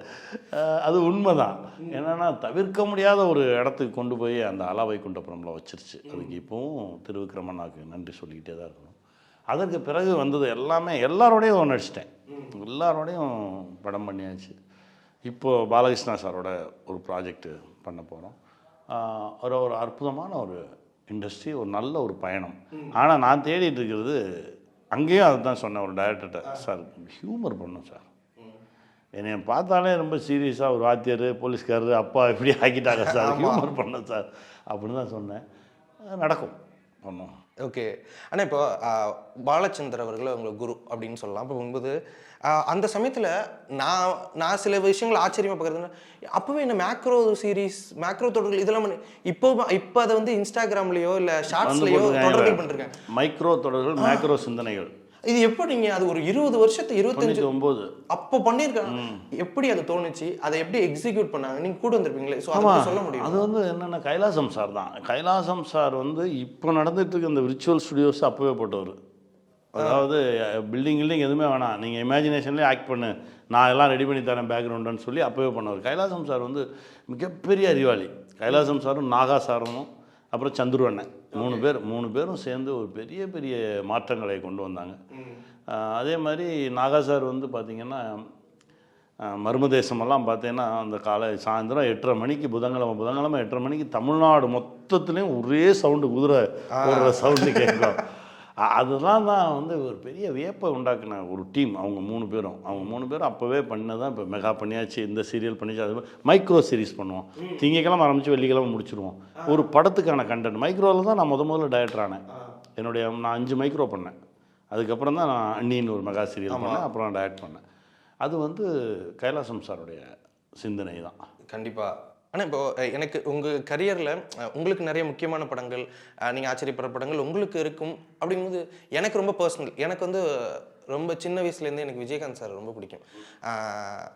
அது உண்மை தான். என்னென்னா தவிர்க்க முடியாத ஒரு இடத்துக்கு கொண்டு போய் அந்த அலா வைகுண்டபுரம்ல வச்சிருச்சு. அதுக்கு இப்போவும் திருவிக்ரமண்ணாவுக்கு நன்றி சொல்லிக்கிட்டே தான் இருக்கணும். அதற்கு பிறகு வந்தது எல்லாமே எல்லாரோடையும் நடிச்சிட்டேன், எல்லாரோடையும் படம் பண்ணியாச்சு. இப்போது பாலகிருஷ்ணா சாரோட ஒரு ப்ராஜெக்டு பண்ண போகிறோம். ஒரு அற்புதமான ஒரு இண்டஸ்ட்ரி, ஒரு நல்ல ஒரு பயணம். ஆனால் நான் தேடிட்டு இருக்கிறது, அங்கேயும் அதுதான் சொன்னேன் ஒரு டைரக்டர்கிட்ட, சார் ஹியூமர் பண்ணும் சார், என்னை பார்த்தாலே ரொம்ப சீரியஸாக ஒரு வாத்தியார் போலீஸ்காரர் அப்பா இப்படி ஆக்கிட்டாங்க சார், ஹியூமர் பண்ண சார் அப்படின்னு தான் சொன்னேன். நடக்கும், பண்ணும். ஓகே. ஆனால் இப்போ பாலச்சந்தர் அவர்களை உங்களுக்கு குரு அப்படின்னு சொல்லலாம். அப்போ போகும்போது அந்த சமயத்தில் நான் சில விஷயங்கள் ஆச்சரியமாக பார்க்குறதுன்னா, அப்போவே என்ன மேக்ரோ சீரீஸ், மேக்ரோ தொடர்கள் இதெல்லாம் இப்போ அதை வந்து இன்ஸ்டாகிராம்லேயோ இல்லை ஷார்ட்ஸ்லையோ தொடர்கள் பண்ணிருக்கேன். மைக்ரோ தொடர்கள், மேக்ரோ சிந்தனைகள். இது எப்படிங்க அது ஒரு 20 வருஷத்து 25 அப்போ பண்ணியிருக்காங்க. எப்படி அது தோணுச்சு, அதை எப்படி எக்ஸிக்யூட் பண்ணாங்க, நீங்கள் கூட வந்திருப்பீங்களே, ஸோ அதை சொல்ல முடியும். அது வந்து என்னென்ன கைலாசம் சார் தான். கைலாசம் சார் வந்து இப்போ நடந்துட்டு இருக்க இந்த விர்ச்சுவல் ஸ்டுடியோஸ் அப்போவே போட்டவர். அதாவது பில்டிங் எதுவுமே வேணாம், நீங்கள் இமேஜினேஷன்லேயே ஆக்ட் பண்ணு, நான் எல்லாம் ரெடி பண்ணி தரேன் பேக்ரவுண்டுன்னு சொல்லி அப்போவே பண்ணவர். கைலாசம் சார் வந்து மிகப்பெரிய அறிவாளி. கைலாசம் சாரும் நாகா சாரும் அப்புறம் சந்துரு அண்ணன், 3 பேரும் சேர்ந்து ஒரு பெரிய பெரிய மாற்றங்களை கொண்டு வந்தாங்க. அதே மாதிரி நாகா சார் வந்து பார்த்திங்கன்னா மர்மதேசமெல்லாம் பார்த்தீங்கன்னா அந்த சாயந்தரம் 8:30 மணிக்கு புதன்கிழமை 8:30 மணிக்கு தமிழ்நாடு மொத்தத்துலேயும் ஒரே சவுண்டு, குதிரை ஓடுற சவுண்டு கேட்கும். அதுதான் வந்து ஒரு பெரிய வியப்பை உண்டாக்குன ஒரு டீம். அவங்க 3 பேரும் அப்போவே பண்ணதான் இப்போ மெகா பண்ணியாச்சு, இந்த சீரியல் பண்ணியாச்சு. அது மைக்ரோ சீரிஸ் பண்ணுவோம், திங்கக்கிழமை ஆரம்பித்து வெள்ளிக்கிழமை முடிச்சுடுவோம். ஒரு படத்துக்கான கண்டென்ட் மைக்ரோவில் தான் நான் முதல்ல டைரக்டர் ஆனேன். நான் 5 மைக்ரோ பண்ணேன். அதுக்கப்புறம் தான் நான் அண்ணின்னு ஒரு மெகா சீரியல் பண்ணேன், அப்புறம் நான் டைரக்ட் பண்ணேன். அது வந்து கைலாசம் சாருடைய சிந்தனை தான். கண்டிப்பாக. ஆனால் இப்போ எனக்கு உங்கள் கரியரில் உங்களுக்கு நிறைய முக்கியமான படங்கள், நீங்கள் ஆச்சரியப்படுற படங்கள் உங்களுக்கு இருக்கும். அப்படிங்கும்போது எனக்கு ரொம்ப பர்சனல், எனக்கு வந்து ரொம்ப சின்ன வயசுலேருந்து எனக்கு விஜயகாந்த் சார் ரொம்ப பிடிக்கும்.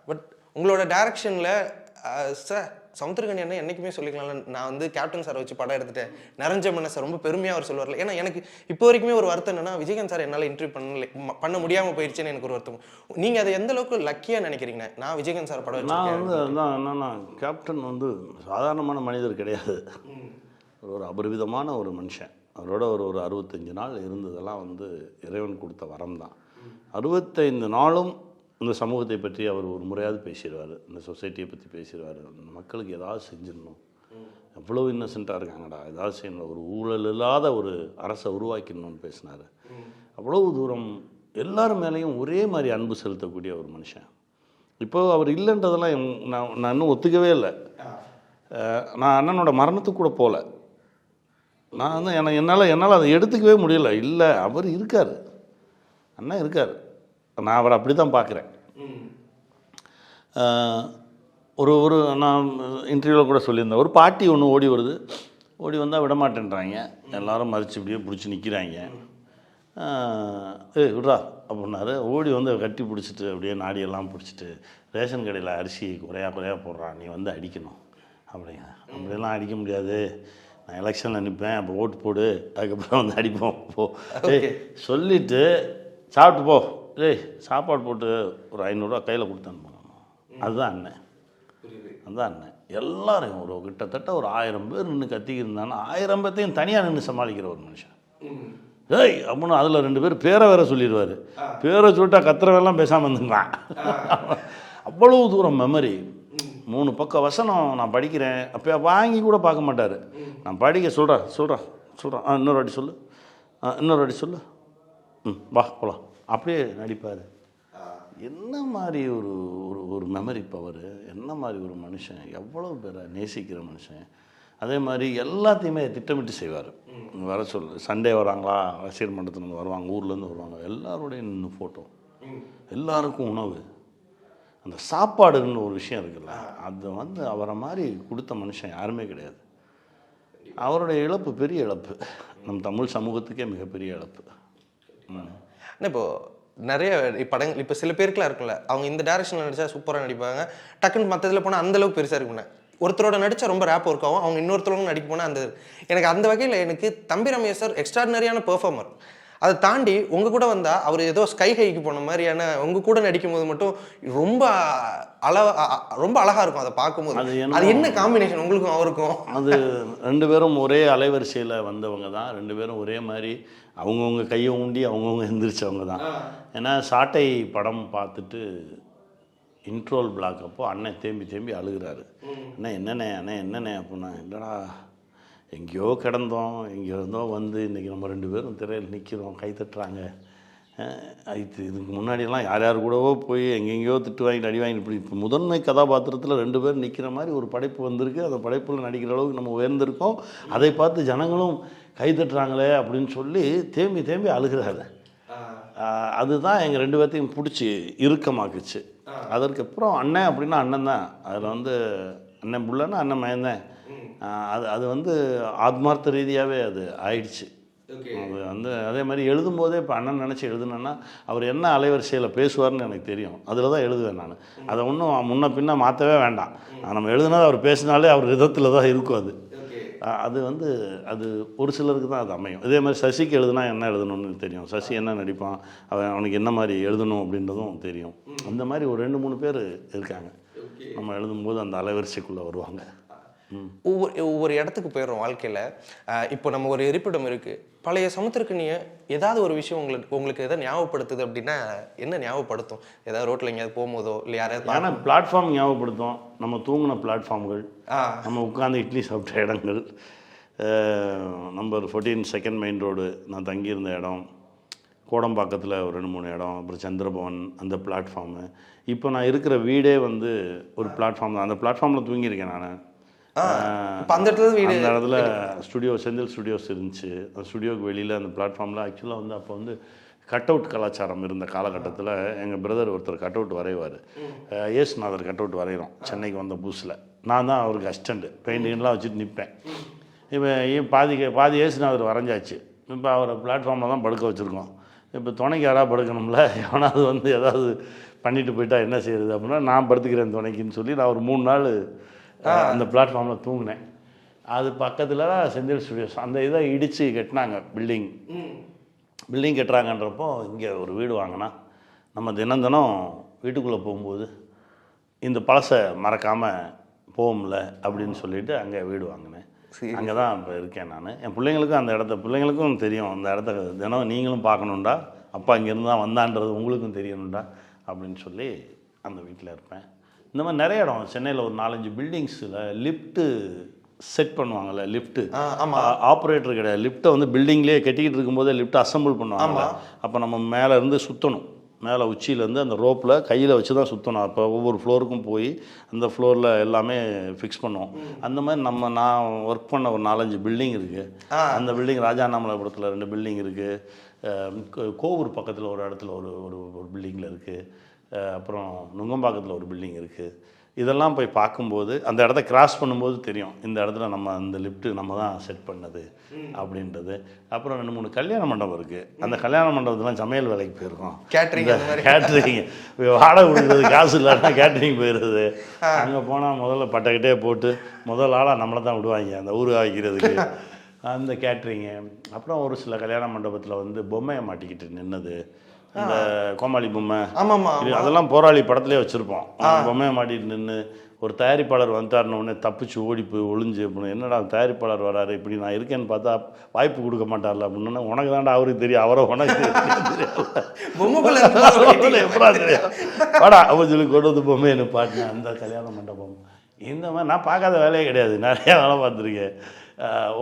பட் உங்களோட டைரக்ஷனில் சார் சமுத்திரக்கனி என்ன என்றைக்குமே சொல்லிக்கலாம்ல, நான் வந்து கேப்டன் சாரை வச்சு படம் எடுத்துட்டேன், நிறைஞ்ச மனசை ரொம்ப பெருமையாக அவர் சொல்லுவார்ல. ஏன்னா எனக்கு இப்போ வரைக்குமே ஒரு வருத்தம் என்னென்னா, விஜயகாந்த் சார் என்னால் இன்டர்வியூ பண்ண முடியாமல் போயிடுச்சுன்னு எனக்கு ஒரு வருத்தம். நீங்கள் அதை எந்த அளவுக்கு லக்கியாக நினைக்கிறீங்க? நான் விஜயகாந்த் சார் படம் நான் வந்து அதுதான் என்னன்னா, கேப்டன் வந்து சாதாரணமான மனிதர் கிடையாது, ஒரு அபரிவிதமான ஒரு மனுஷன். அவரோட ஒரு 65 நாள் இருந்ததெல்லாம் வந்து இறைவன் கொடுத்த வரம் தான். 65 நாளும் இந்த சமூகத்தை பற்றி அவர் ஒரு முறையாவது பேசிடுவார், இந்த சொசைட்டியை பற்றி பேசிடுவார், இந்த மக்களுக்கு ஏதாவது செஞ்சிடணும், எவ்வளோ இன்னசென்ட்டாக இருக்காங்கடா, ஏதாவது செய்யணும், ஒரு ஊழல் இல்லாத ஒரு அரசை உருவாக்கிடணும்னு பேசினார். அவ்வளவு தூரம் எல்லாரும் மேலேயும் ஒரே மாதிரி அன்பு செலுத்தக்கூடிய ஒரு மனுஷன். இப்போது அவர் இல்லைன்றதெல்லாம் நான் இன்னும் ஒத்துக்கவே இல்லை. நான் அண்ணனோட மரணத்துக்கு கூட போகல. நான் வந்து என்னால் அதை எடுத்துக்கவே முடியல. இல்லை, அவர் இருக்கார், அண்ணன் இருக்கார், நான் அவரை அப்படி தான் பார்க்குறேன். நான் இன்டர்வியூவில் கூட சொல்லியிருந்தேன், ஒரு பாட்டி ஒன்று ஓடி வந்தால் விடமாட்டேன்றாங்க, எல்லோரும் மறித்து இப்படியே பிடிச்சி நிற்கிறாங்க. விட்றா அப்படின்னாரு. ஓடி வந்து கட்டி பிடிச்சிட்டு அப்படியே நாடியெல்லாம் பிடிச்சிட்டு, ரேஷன் கடையில் அரிசி குறையா போடுறான், நீ வந்து அடிக்கணும் அப்படிலாம் அடிக்க முடியாது, நான் எலெக்ஷனில் நிற்பேன், அப்போ ஓட்டு போடு, அதுக்கப்புறம் வந்து அடிப்போம் போ சொல்லிவிட்டு சாப்பிட்டு போ, டேய் சாப்பாடு போட்டு ஒரு 500 ரூபா கையில் கொடுத்து அனுப்பணும். அதுதான் அண்ணன். அதுதான் அண்ணன். எல்லாரையும் ஒரு கிட்டத்தட்ட ஒரு 1000 பேர் நின்று கத்திக்கிருந்தாங்கன்னா 1000 பேர்த்தையும் தனியாக நின்று சமாளிக்கிற ஒரு மனுஷன். ஏய் அப்படின்னு அதில் 2 பேர் பேரை வேற சொல்லிடுவார். பேரை சொல்லிட்டா கத்துறவெல்லாம் பேசாமல் இருந்துக்கலாம். அவ்வளவு தூரம் மெமரி. 3 பக்கம் வசனம் நான் படிக்கிறேன், அப்போ வாங்கி கூட பார்க்க மாட்டார். நான் படிக்க சொல்கிறேன் இன்னொரு வாட்டி சொல்லு, இன்னொரு வாட்டி சொல்லு, வா போகலாம், அப்படியே நடிப்பார். என்ன மாதிரி ஒரு ஒரு மெமரி பவர், என்ன மாதிரி ஒரு மனுஷன், எவ்வளோ பேரை நேசிக்கிற மனுஷன். அதே மாதிரி எல்லாத்தையுமே திட்டமிட்டு செய்வார். வர சொல்லு, சண்டே வராங்களா, ரசிகர் மன்றத்துலேருந்து வருவாங்க, ஊர்லேருந்து வருவாங்க, எல்லாரோடைய நின்று ஃபோட்டோ, எல்லாருக்கும் உணவு, அந்த சாப்பாடுன்னு ஒரு விஷயம் இருக்குல்ல, அது வந்து அவரை மாதிரி கொடுத்த மனுஷன் யாருமே கிடையாது. அவருடைய இழப்பு பெரிய இழப்பு, நம் தமிழ் சமூகத்துக்கே மிகப்பெரிய இழப்பு. ஆனால் இப்போது நிறைய படங்கள் இப்போ சில பேருக்குலாம் இருக்குல்ல, அவங்க இந்த டேரக்ஷனில் நடித்தா சூப்பராக நடிப்பாங்க, டக்குன்னு மற்றதில் போனால் அந்தளவுக்கு பெருசாக இருக்குண்ணே. ஒருத்தரோட நடித்தா ரொம்ப ரேப் ஒர்க் ஆகும், அவங்க இன்னொருத்தரோட நடிக்க போனால் அந்த எனக்கு அந்த வகையில் எனக்கு தம்பி ரமேஷ் சார் எக்ஸ்ட்ராடினரியான பெர்ஃபார்மர். அதை தாண்டி உங்கள் கூட வந்தால் அவர் ஏதோ ஸ்கை ஹைக்கு போன மாதிரியான உங்கள் கூட நடிக்கும் போது மட்டும் ரொம்ப அழகாக இருக்கும் அதை பார்க்கும்போது. அது என்ன காம்பினேஷன் உங்களுக்கும் அவருக்கும்? அது 2 பேரும் ஒரே அலைவரிசையில் வந்தவங்க தான், 2 பேரும் ஒரே மாதிரி அவங்கவுங்க கையை ஊண்டி அவங்கவுங்க எந்திரிச்சவங்க தான். ஏன்னா சாட்டை படம் பார்த்துட்டு இன்ட்ரோல் பிளாக் அப்போ அண்ணன் தேம்பி அழுகிறாரு. என்னண்ணே அப்படின்னா, இல்லைடா எங்கேயோ கிடந்தோம், எங்கேயோ இருந்தோ வந்து இன்றைக்கி நம்ம 2 பேரும் திரையில் நிற்கிறோம், கை தட்டுறாங்க. இதுக்கு முன்னாடியெல்லாம் யார் கூடவோ போய் எங்கெங்கேயோ திட்டு வாங்கிட்டு அடி வாங்கிட்டு இப்படி இப்போ முதன்மை கதாபாத்திரத்தில் 2 பேர் நிற்கிற மாதிரி ஒரு படைப்பு வந்திருக்கு. அந்த படைப்பில் நடிக்கிற அளவுக்கு நம்ம உயர்ந்திருக்கோம். அதை பார்த்து ஜனங்களும் கை தட்டுறாங்களே அப்படின்னு சொல்லி தேம்பி அழுகிறாரு. அதுதான் எங்கள் 2 பேர்த்தையும் பிடிச்சி இறுக்கமாக்குச்சு. அதற்கப்புறம் அண்ணன் அப்படின்னா அண்ணன் தான். அதில் வந்து அண்ணன் புள்ளன்னா அண்ணன் மயந்தேன். அது வந்து ஆத்மார்த்த ரீதியாகவே அது ஆயிடுச்சு. அது வந்து அதே மாதிரி எழுதும்போதே இப்போ அண்ணன் நினச்சி எழுதுனேன்னா அவர் என்ன அலைவரிசையில் பேசுவார்னு எனக்கு தெரியும். அதில் தான் எழுதுவேன் நான். அதை ஒன்றும் முன்ன பின்ன மாற்றவே வேண்டாம். நம்ம எழுதுனது அவர் பேசினாலே அவர் விதத்தில் தான் இருக்கும். அது வந்து அது ஒரு சிலருக்கு தான் அது அமையும். இதே மாதிரி சசிக்கு எழுதுனா என்ன எழுதணும்னு தெரியும், சசி என்ன நடிப்பான், அவனுக்கு என்ன மாதிரி எழுதணும் அப்படின்றதும் தெரியும். அந்த மாதிரி ஒரு 2-3 பேர் இருக்காங்க. நம்ம எழுதும்போது அந்த அலைவரிசைக்குள்ளே வருவாங்க. ஒவ்வொரு இடத்துக்கு போயிடுறோம் வாழ்க்கையில். இப்போ நம்ம ஒரு இருப்பிடம் இருக்குது, பழைய சமுத்திரக்கனியை ஏதாவது ஒரு விஷயம் உங்களுக்கு எதாவது ஞாபகப்படுத்துது அப்படின்னா என்ன ஞாபகப்படுத்தும்? ஏதாவது ரோட்டில் எங்கேயாவது போகும்போதோ இல்லை யாராவது? ஆனால் பிளாட்ஃபார்ம் ஞாபகப்படுத்தும். நம்ம தூங்கின பிளாட்ஃபார்ம்கள், நம்ம உட்காந்து இட்லி சாப்பிட்ட இடங்கள், நம்பர் 14 செகண்ட் மெயின் ரோடு நான் தங்கியிருந்த இடம், கோடம்பாக்கத்தில் ஒரு 2-3 இடம், அப்புறம் சந்திரபவன் அந்த பிளாட்ஃபார்மு. இப்போ நான் இருக்கிற வீடே வந்து ஒரு பிளாட்ஃபார்ம் தான். அந்த பிளாட்ஃபார்மில் தூங்கியிருக்கேன் நான். அந்த இடத்துல ஸ்டுடியோ, செந்தில் ஸ்டுடியோஸ் இருந்துச்சு. அந்த ஸ்டுடியோக்கு வெளியில் அந்த பிளாட்ஃபார்மில் ஆக்சுவலாக வந்து அப்போ வந்து கட் அவுட் கலாச்சாரம் இருந்த காலகட்டத்தில் எங்கள் பிரதர் ஒருத்தர் கட் அவுட் வரைவார். ஏசுநாதர் கட் அவுட் வரைகிறோம் சென்னைக்கு வந்த புதுசில். நான் தான் அவருக்கு அசிஸ்டண்ட்டு, பெயிண்டிங்லாம் வச்சுட்டு நிற்பேன். இப்போ பாதி ஏசுநாதர் வரைஞ்சாச்சு. இப்போ அவரை பிளாட்ஃபார்மில் தான் படுக்க வச்சுருக்கோம். இப்போ துணைக்கு யாராவது படுக்கணும்ல, எவனாவது வந்து ஏதாவது பண்ணிட்டு போயிட்டா என்ன செய்யுது அப்படின்னா நான் படுத்துக்கிறேன் துணைக்குன்னு சொல்லி நான் ஒரு 3 நாள் அந்த பிளாட்ஃபார்மில் தூங்கினேன். அது பக்கத்தில் தான் செந்தில் ஸ்டுடியோஸ். அந்த இதை இடித்து கட்டினாங்க, பில்டிங் கட்டுறாங்கன்றப்போ இங்கே ஒரு வீடு வாங்கினா நம்ம தினம் வீட்டுக்குள்ளே போகும்போது இந்த பழசை மறக்காமல் போகும்ல அப்படின்னு சொல்லிட்டு அங்கே வீடு வாங்கினேன். அங்கே தான் இப்போ இருக்கேன் நான். என் பிள்ளைங்களுக்கும் பிள்ளைங்களுக்கும் தெரியும் அந்த இடத்த தினம் நீங்களும் பார்க்கணுண்டா, அப்பா இங்கேருந்து தான் வந்தான்றது உங்களுக்கும் தெரியணுண்டா அப்படின்னு சொல்லி அந்த வீட்டில் இருப்பேன். இந்த மாதிரி நிறைய இடம் சென்னையில் ஒரு 4-5 பில்டிங்ஸில் லிஃப்ட்டு செட் பண்ணுவாங்கள்ல, லிஃப்ட்டு ஆப்ரேட்டர் கிடையாது, லிஃப்ட்டை வந்து பில்டிங்லேயே கட்டிக்கிட்டு இருக்கும்போதே லிஃப்ட் அசம்பிள் பண்ணுவாங்க. அப்போ நம்ம மேலே இருந்து சுற்றணும், மேலே உச்சியிலேருந்து அந்த ரோப்பில் கையில் வச்சு தான் சுற்றணும். அப்போ ஒவ்வொரு ஃப்ளோருக்கும் போய் அந்த ஃப்ளோரில் எல்லாமே ஃபிக்ஸ் பண்ணுவோம். அந்த மாதிரி நான் ஒர்க் பண்ண ஒரு 4-5 பில்டிங் இருக்குது. அந்த பில்டிங் ராஜாண்ணாமலைபுரத்தில் 2 பில்டிங் இருக்குது, கோவூர் பக்கத்தில் ஒரு இடத்துல ஒரு பில்டிங்கில் இருக்குது, அப்புறம் நுங்கம்பாக்கத்தில் ஒரு பில்டிங் இருக்குது. இதெல்லாம் போய் பார்க்கும்போது அந்த இடத்த கிராஸ் பண்ணும்போது தெரியும் இந்த இடத்துல நம்ம அந்த லிஃப்ட்டு நம்ம தான் செட் பண்ணது அப்படின்றது. அப்புறம் 2-3 கல்யாண மண்டபம் இருக்குது. அந்த கல்யாண மண்டபத்துலாம் சமையல் வேலைக்கு போயிருக்கோம். கேட்ரிங் வாடகை கொடுக்குறது காசு இல்லாட்டா கேட்ரிங் போயிடுறது. அங்கே போனால் முதல்ல பட்டைக்கிட்டே போட்டு முதல் ஆளாக நம்மளை தான் விடுவாங்க அந்த ஊர் ஆகிக்கிறதுக்கு. அந்த கேட்ரிங்கு. அப்புறம் ஒரு சில கல்யாண மண்டபத்தில் வந்து பொம்மையை மாட்டிக்கிட்டு நின்னது, இந்த கோமாளி பொம்மை, அதெல்லாம் போராளி படத்துலேயே வச்சுருப்போம். பொம்மையை மாட்டிட்டு நின்று ஒரு தயாரிப்பாளர் வந்துட்டாருன்னு உடனே தப்பிச்சு ஓடிப்பு ஒளிஞ்சு அப்படின்னு, என்னடா தயாரிப்பாளர் வராரு இப்படி நான் இருக்கேன்னு பார்த்தா வாய்ப்பு கொடுக்க மாட்டார்ல அப்படின்னு, உனக்கு தாண்டா அவருக்கு தெரியும், அவரை உனக்கு எப்படா தெரியும் வாடா அப்படின்னு சொல்லி கொண்டு வந்து பொம்மையை பாட்டினேன். அந்த கல்யாண மண்டபம் இந்த மாதிரி நான் பார்க்காத வேலையே கிடையாது, நிறையா வேலை பார்த்துருக்கேன்.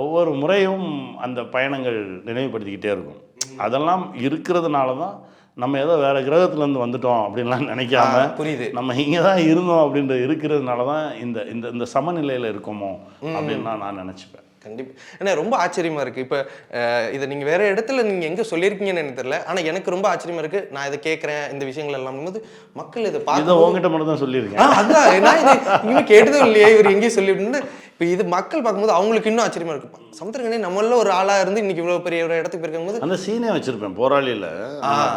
ஒவ்வொரு முறையும் அந்த பயணங்கள் நினைவுபடுத்திக்கிட்டே இருக்கும். அதெல்லாம் இருக்கிறதுனால தான் நம்ம ஏதோ வேற கிரகத்துலேருந்து வந்துட்டோம் அப்படின்லாம் நினைக்காம புரியுது, நம்ம இங்கே தான் இருந்தோம் அப்படின்ற இருக்கிறதுனால தான் இந்த இந்த இந்த சமநிலையில் இருக்கோமோ அப்படின்னு நான் நினச்சிப்பேன். கண்டிப்பாக. ஏன்னா ரொம்ப ஆச்சரியமாக இருக்குது. இப்போ இதை நீங்கள் வேறு இடத்துல நீங்கள் எங்கே சொல்லியிருக்கீங்கன்னு எனக்கு தெரியல, ஆனால் எனக்கு ரொம்ப ஆச்சரியமாக இருக்குது. நான் இதை கேட்குறேன் இந்த விஷயங்கள் எல்லாம் போது மக்கள் இதை பார்த்து உங்ககிட்ட மட்டும் தான் சொல்லியிருக்கேன். அதுதான் நான் இது இனிமேல் கேட்டதும் இல்லையே இவர் எங்கேயும் சொல்லிவிட்டு. இப்போ இது மக்கள் பார்க்கும்போது அவங்களுக்கு இன்னும் ஆச்சரியமாக இருக்கும். சமுத்திரக்கனி நம்மள ஒரு ஆளாக இருந்து இன்னைக்கு இவ்வளோ பெரிய ஒரு இடத்துக்கு போயிருக்கும்போது அந்த சீனே வச்சுருப்பேன். போராளியில்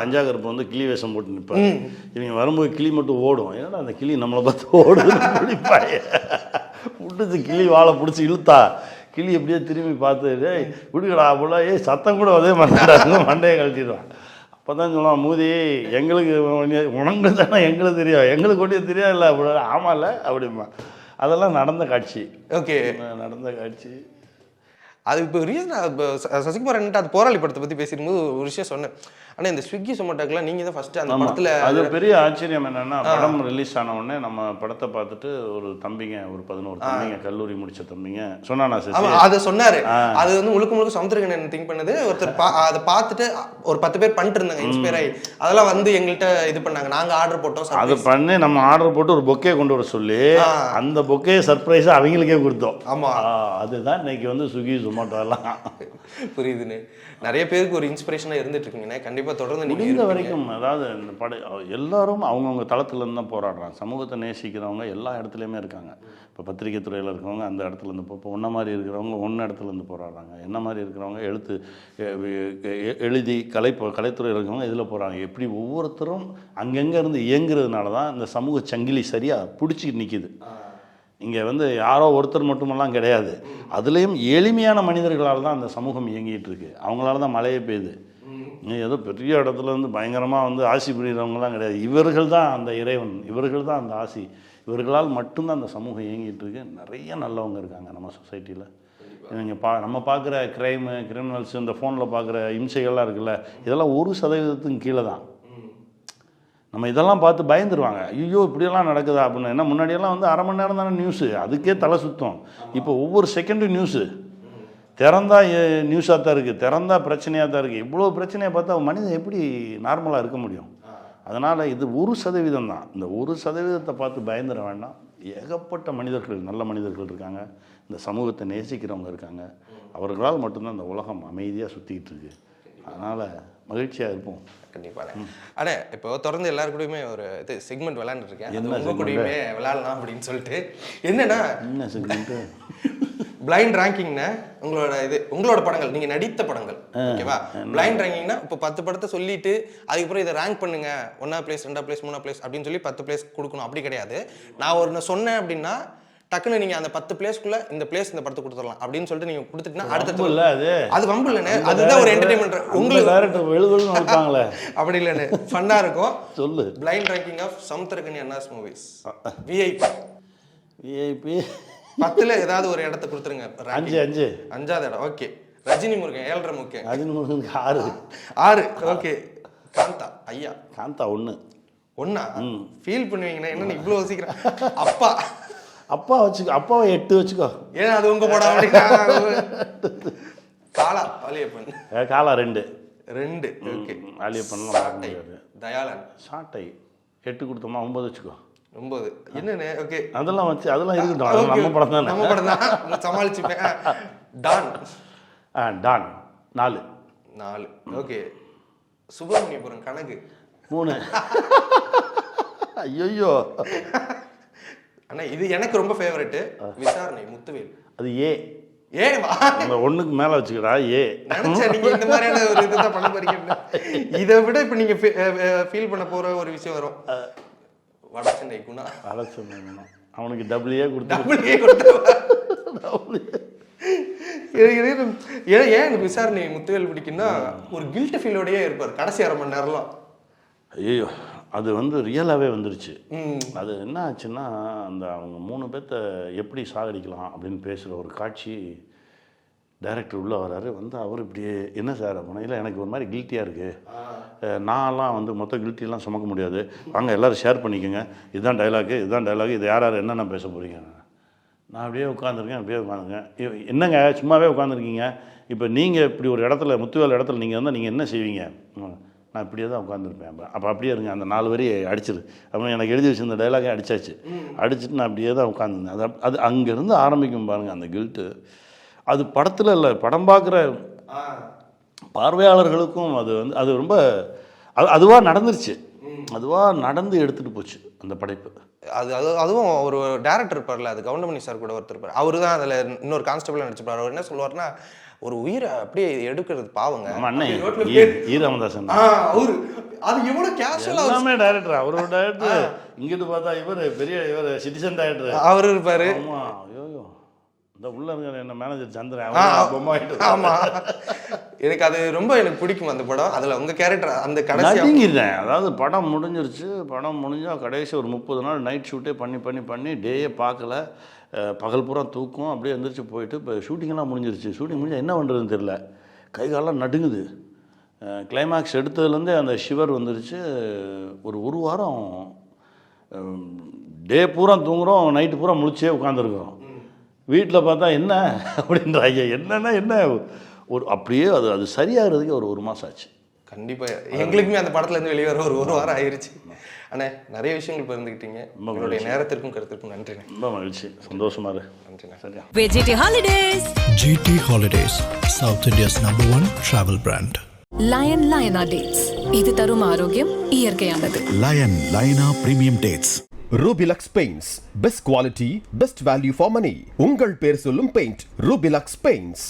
கஞ்சாகருப்பு வந்து கிளி வேஷம் போட்டு நிற்பாங்க. இவங்க வரும்போது கிளி மட்டும் ஓடும். ஏன்னா அந்த கிளி நம்மளை பார்த்து ஓடுது பிடிப்பாங்க. விட்டுச்சு கிளி வாழை பிடிச்சி இழுத்தா கிளி எப்படியே திரும்பி பார்த்து விடுக்கடா போல சத்தம் கூட அதே மாதிரி மண்டையை கழட்டிடுவான். அப்போ தான் சொல்லுவான் மூதி எங்களுக்கு உனக்கு தானே எங்களுக்கு தெரியும், எங்களுக்கு ஒன்றிய தெரியாது இல்லை அப்படி. ஆமாம் இல்லை அப்படிமா. அதெல்லாம் நடந்த காட்சி. ஓகே, நடந்த காட்சி. அது இப்போ ரீசன் இப்போ சசிகுமார் என்கிட்ட அது போராளி படத்தை பற்றி பேசிக்கும்போது ஒரு விஷயம் சொன்னேன். ஆனால் இந்த ஸ்விக்கி சொமேட்டோக்கெல்லாம் நீங்கள் தான் ஃபஸ்ட்டு அந்த படத்தில். அது பெரிய ஆச்சரியம் என்னென்னா, படம் ரிலீஸ் ஆன உடனே நம்ம படத்தை பார்த்துட்டு ஒரு தம்பிங்க, ஒரு 11 தம்பிங்க, கல்லூரி முடிச்ச தம்பிங்க சொன்னானா சார் அதை சொன்னார். அது வந்து முழுக்க சமுத்திரக்கனி திங்க் பண்ணது. ஒருத்தர் அதை பார்த்துட்டு ஒரு 10 பேர் பண்ணிட்டு இருந்தாங்க இன்ஸ்பயர் ஆகி. அதெல்லாம் வந்து எங்கள்கிட்ட இது பண்ணாங்க, நாங்கள் ஆர்டர் போட்டோம். அது பண்ணி நம்ம ஆர்டர் போட்டு ஒரு பொக்கே கொண்டு வர சொல்லி அந்த பொக்கே சர்ப்ரைஸாக அவங்களுக்கே கொடுத்தோம். ஆமாம், அதுதான் இன்னைக்கு வந்து ஸ்விக்கி சொமேட்டோ எல்லாம் புரியுதுன்னு நிறைய பேருக்கு ஒரு இன்ஸ்பிரேஷனாக இருந்துட்டு இருக்குங்கண்ணே. கண்டிப்பாக தொடர்ந்து முடிந்த வரைக்கும். அதாவது இந்த எல்லாரும் அவங்கவுங்க தளத்துலேருந்து தான் போராடுறாங்க. சமூகத்தை நேசிக்கிறவங்க எல்லா இடத்துலையுமே இருக்காங்க. இப்போ பத்திரிகை துறையில் இருக்கிறவங்க அந்த இடத்துலேருந்து, இப்போ ஒன்றை மாதிரி இருக்கிறவங்க ஒன்று இடத்துலேருந்து போராடுறாங்க. என்ன மாதிரி இருக்கிறவங்க எழுதி கலைத்துறையில் இருக்கிறவங்க இதில் போகிறாங்க. எப்படி ஒவ்வொருத்தரும் அங்கங்கே இருந்து இயங்குறதுனால தான் இந்த சமூக சங்கிலி சரியாக பிடிச்சிட்டு நிற்கிது. இங்கே வந்து யாரோ ஒருத்தர் மட்டுமெல்லாம் கிடையாது. அதுலேயும் எளிமையான மனிதர்களால் தான் அந்த சமூகம் இயங்கிட்டு இருக்கு. அவங்களால தான் மழையே பெய்யுது. ஏதோ பெரிய இடத்துல வந்து பயங்கரமாக வந்து ஆசி புரிகிறவங்கலாம் கிடையாது. இவர்கள் தான் அந்த இறைவன், இவர்கள் தான் அந்த ஆசி. இவர்களால் மட்டும்தான் அந்த சமூகம் இயங்கிட்டு இருக்கு. நிறைய நல்லவங்க இருக்காங்க நம்ம சொசைட்டியில். நீங்கள் நம்ம பார்க்குற கிரிமினல்ஸ், இந்த ஃபோனில் பார்க்குற இம்சைகள்லாம் இருக்குல்ல, இதெல்லாம் 1% கீழே தான். நம்ம இதெல்லாம் பார்த்து பயந்துருவாங்க. ஐயோ இப்படியெல்லாம் நடக்குதா அப்படின்னு. ஏன்னா முன்னாடியெல்லாம் வந்து அரை மணி நேரம் தானே நியூஸு, அதுக்கே தலை சுத்தம். இப்போ ஒவ்வொரு செகண்டும் நியூஸு திறந்தா நியூஸாக தான் இருக்குது, திறந்தா பிரச்சனையாக தான் இருக்குது. இவ்வளோ பிரச்சனையை பார்த்தா மனிதன் எப்படி நார்மலாக இருக்க முடியும்? அதனால் இது 1% தான். இந்த 1% பார்த்து பயந்துட வேண்டாம். ஏகப்பட்ட மனிதர்கள், நல்ல மனிதர்கள் இருக்காங்க. இந்த சமூகத்தை நேசிக்கிறவங்க இருக்காங்க. அவர்களால் மட்டும்தான் இந்த உலகம் அமைதியாக சுற்றிக்கிட்டு இருக்கு. அதனால் மகிழ்ச்சியாக இருப்போம். கண்டிப்பாக. ஆனால் இப்போ தொடர்ந்து எல்லாரு கூடயுமே ஒரு இது செக்மெண்ட் விளையாண்டுருக்கேன். உங்கள் கூடயுமே விளையாடலாம் அப்படின்னு சொல்லிட்டு. என்னன்னா என்ன செக்மெண்ட்டு? பிளைண்ட் ரேங்கிங்னா உங்களோட படங்கள், நீங்கள் நடித்த படங்கள், ஓகேவா? பிளைண்ட் ரேங்கிங்னா இப்போ 10 படத்தை சொல்லிட்டு அதுக்கப்புறம் இதை ரேங்க் பண்ணுங்க, 1ஆம் பிளேஸ் 2ஆம் பிளேஸ் 3ஆம் பிளேஸ் அப்படின்னு சொல்லி 10 பிளேஸ் கொடுக்கணும். அப்படி கிடையாது. நான் ஒரு சொன்னேன் அப்படின்னா டக்குன்னு நீங்க அந்த 10 பிளேஸ்க்குள்ள இந்த பிளேஸ் இந்த படத்தை கொடுத்துடலாம் அப்படின்னு சொல்லிட்டு நீங்க கொடுத்துட்டீங்கன்னா அடுத்த இல்ல அது வம்பு இல்லைன்னு. அதுதான் ஒரு என்டர்டைன்மெண்ட். உங்களுக்கு டைரக்டர் எழுதுன்னு நினைப்பாங்களே, அப்படி இல்லைன்னு ஃபன்னா இருக்கும். சொல்லு. பிளைண்ட் ரேங்கிங் ஆஃப் சமுத்திரக்கனி அண்ணாஸ் மூவிஸ். விஐபி 10ல ஏதாவது ஒரு இடத்தை கொடுத்துருங்க. 5வது இடம். ஓகே. ரஜினி முருகன் 7.5 முக்கியம். ரஜினி முருகனுக்கு 6. ஓகே. காந்தா ஐயா. காந்தா 1 ஃபீல் பண்ணுவீங்கன்னா என்ன இவ்வளோ சீக்கிரம்? அப்பா வச்சுக்கோ, அப்பாவை 8 வச்சுக்கோ. ஏன்னா அது உங்க படம் அப்படின்னா. காலா அலியப்பன். காலா 2. ஓகே. அலியப்பன்லாம் தயாளன் சாட்டை 8 கொடுத்தோமா, 9 வச்சுக்கோ. 9 என்னன்னு? ஓகே. அதெல்லாம் இருக்கட்டும். நம்ம படம் தான், நம்ம படம் தான், சமாளிச்சுப்பேன். டான் 4. ஓகே. சுப்பிரமணியபுரம் கணக்கு 3. ஐயோ அண்ணா இது எனக்கு ரொம்ப ஃபேவரட். விசாரணை முத்துவேல். அது ஏவா அந்த ஒண்ணுக்கு மேல வச்சுக்கிறா நினைச்சேன் நீங்க இந்த மாதிரியான ஒரு இதுதான் பண்ண போறீங்க. இதை விட இப்ப நீங்க ஃபீல் பண்ண போற ஒரு விஷயம் வரும். வடசென்னை குணா. அவனுக்கு டபுள்ஏ கொடுத்து ஏன் எனக்கு விசாரணை முத்துவேல் பிடிக்குன்னா ஒரு கில்ட் ஃபீலோடயே இருப்பார் கடைசி 1/2 மணி நேரம்லாம். ஐயோ அது வந்து ரியலாகவே வந்துருச்சு. அது என்ன ஆச்சுன்னா அந்த அவங்க 3 பேர்த்த எப்படி சாகடிக்கலாம் அப்படின்னு பேசுகிற ஒரு காட்சி டைரக்டர் உள்ளே வராரு. வந்து அவர் இப்படியே என்ன சார் அப்படின்னா எனக்கு ஒரு மாதிரி கில்ட்டியாக இருக்குது, நான்லாம் வந்து மொத்த கில்ட்டியெல்லாம் சுமக்க முடியாது, வாங்க எல்லோரும் ஷேர் பண்ணிக்கோங்க, இதுதான் டைலாகு இது யார் யார் என்னென்ன பேச போகிறீங்க. நான் அப்படியே உட்காந்துருக்கேன். என்னங்க சும்மாவே உட்காந்துருக்கீங்க, இப்போ நீங்கள் இப்படி ஒரு இடத்துல முத்துவேல் இடத்துல நீங்கள் வந்தால் நீங்கள் என்ன செய்வீங்க? நான் இப்படியே தான் உட்காந்துருப்பேன். அப்போ அப்படியே இருங்க, அந்த 4 வரி அடிச்சிரு அப்புறம் எனக்கு எழுதி வச்சிருந்த டைலாகே அடித்தாச்சு. அடிச்சுட்டு நான் அப்படியே தான் உட்காந்துருந்தேன். அது அங்கேருந்து ஆரம்பிக்கும் பாருங்கள் அந்த கில்ட்டு. அது படத்தில் இல்லை, படம் பார்க்குற பார்வையாளர்களுக்கும் அது வந்து அது ரொம்ப அதுவாக நடந்துருச்சு. அதுவாக நடந்து எடுத்துகிட்டு போச்சு அந்த படைப்பு. அதுவும் ஒரு டேரக்டர் இருப்பார்ல, அது கவுண்டமணி சார் கூட ஒருத்தர் இருப்பார். அவரு தான் அதில் இன்னொரு கான்ஸ்டபிளாக நடிச்சிருப்பார். அவர் என்ன சொல்லுவார்னா ஒரு உயிரை அப்படியே எடுக்கிறது பாவங்க. ஈரமதாசன் அவரு அது எவ்வளவு கேஷுவலா டைரக்டர். அவரோட டைரக்டர் இங்கிட்டு பார்த்தா இவர் சிட்டிசன் டைரக்டர் அவரு இருப்பாரு. ஐயோ இந்த உள்ள இருக்க என்ன மேனேஜர் சந்திரன். ஆமா எனக்கு அது ரொம்ப எனக்கு பிடிக்கும் அந்த படம். அதுல உங்க கேரக்டர் அந்த கடைசி அதாவது படம் முடிஞ்சிருச்சு. படம் முடிஞ்சா கடைசி ஒரு 30 நாள் நைட் ஷூட்டே பண்ணி டேயே பார்க்கல, பகல் பூரா தூக்கம், அப்படியே எழுந்திரிச்சு போயிட்டு இப்போ ஷூட்டிங்கெல்லாம் முடிஞ்சிருச்சு. ஷூட்டிங் முடிஞ்சால் என்ன பண்ணுறதுன்னு தெரில, கை காலெல்லாம் நடுங்குது. கிளைமேக்ஸ் எடுத்ததுலேருந்தே அந்த ஷிவர் வந்துருச்சு. ஒரு வாரம் டே பூரா தூங்குகிறோம், நைட்டு பூரா முழிச்சே உட்காந்துருக்கோம். வீட்டில் பார்த்தா என்ன அப்படின்றாங்க. என்ன ஒரு அப்படியே அது சரியாகிறதுக்கு ஒரு மாதம் ஆச்சு. கண்டிப்பாக எங்களுக்குமே அந்த படத்துலேருந்து வெளியே வர ஒரு வாரம் ஆயிடுச்சு. அண்ணே நிறைய விஷயங்கள் பகிர்ந்துக்கிட்டீங்க. உங்களுடைய நேரத்திற்கும் கருத்திற்கும் நன்றிண்ணே. ரொம்ப மகிழ்ச்சி, சந்தோஷமா இரு. நன்றிண்ணே. சரியா. GT Holidays. GT Holidays, South India's #1 travel brand. லயனா டேட்ஸ். இது தரும் ஆரோக்கியம் இயற்கையானது. லயனா பிரீமியம் டேட்ஸ். ரூபிலக்ஸ் paints, best quality best value for money. உங்கள் பேர் சொல்லும் பெயிண்ட் ரூபிலக்ஸ் பெயிண்ட்ஸ்.